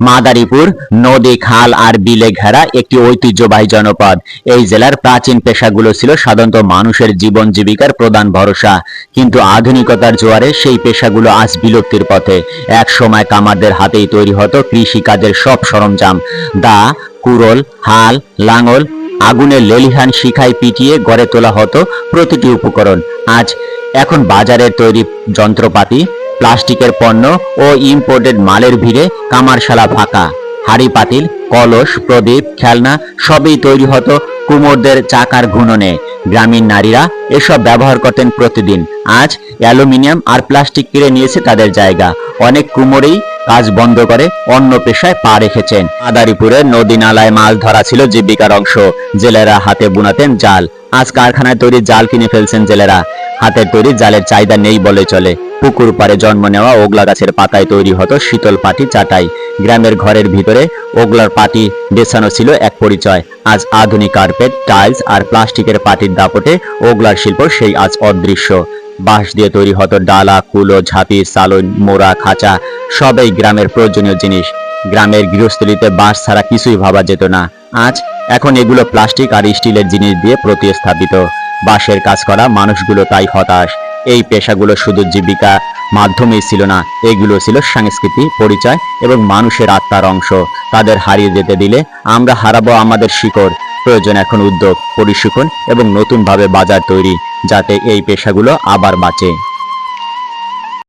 মাদারীপুর নদী, খাল আর বিলে ঘেরা একটি ঐতিহ্যবাহী জনপদ। এই জেলার প্রাচীন পেশাগুলো ছিল সাধারণত মানুষের জীবন জীবিকার প্রধান ভরসা, কিন্তু আধুনিকতার জোয়ারে সেই পেশাগুলো আজ বিলুপ্তির পথে। এক সময় কামারদের হাতেই তৈরি হতো কৃষিকাজের সব সরঞ্জাম, দা, কুড়োল, হাল, লাঙল, আগুনের লেলিহান শিখায় পিটিয়ে গড়ে তোলা হতো প্রতিটি উপকরণ। এখন বাজারের তৈরি যন্ত্রপাতি, প্লাস্টিকের পণ্য ও ইম্পোর্টেড মালের ভিড়ে কামারশালা ফাঁকা। হাঁড়ি পাতিল, কলস, প্রদীপ, খেলনা সবই তৈরি হতো কুমোরদের চাকার ঘূর্ণনে। গ্রামীণ নারীরা এসব ব্যবহার করতেন প্রতিদিন। আজ অ্যালুমিনিয়াম আর প্লাস্টিক কেড়ে নিয়েছে তাদের জায়গা। অনেক কুমোরেই কাজ বন্ধ করে অন্য পেশায় পা রেখেছেন। মাদারীপুরের নদী নালায় মাছ ধরা ছিল জীবিকার অংশ। জেলেরা হাতে বুনাতেন জাল। আজ কারখানায় তৈরি জাল কিনে ফেলছেন জেলেরা। হাতের তৈরি জালের চাহিদা নেই বলে চলে। পুকুর পাড়ে জন্ম নেওয়া ওগলা গাছের পাতায় তৈরি হতো শীতল পাটি, চাটাই। গ্রামের ঘরের ভিতরে ওগলার পাটি বেছানো ছিল এক পরিচয়। আজ আধুনিক কার্পেট, টাইলস আর প্লাস্টিকের পাটির দাপটে ওগলার শিল্প সেই আজ অদৃশ্য। বাঁশ দিয়ে তৈরি হতো ডালা, কুলো, ঝাঁপি, সালন, মোড়া, খাঁচা সবই গ্রামের প্রয়োজনীয় জিনিস। গ্রামের গৃহস্থলীতে বাঁশ ছাড়া কিছুই ভাবা যেত না। এখন এগুলো প্লাস্টিক আর স্টিলের জিনিস দিয়ে প্রতিস্থাপিত। বাঁশের কাজ করা মানুষগুলো তাই হতাশ। এই পেশাগুলো শুধু জীবিকা মাধ্যমেই ছিল না, এগুলো ছিল সংস্কৃতি, পরিচয় এবং মানুষের আত্মার অংশ। তাদের হারিয়ে যেতে দিলে আমরা হারাবো আমাদের শিকড়। প্রয়োজন এখন উদ্যোগ, প্রশিক্ষণ এবং নতুনভাবে বাজার তৈরি, যাতে এই পেশাগুলো আবার বাঁচে।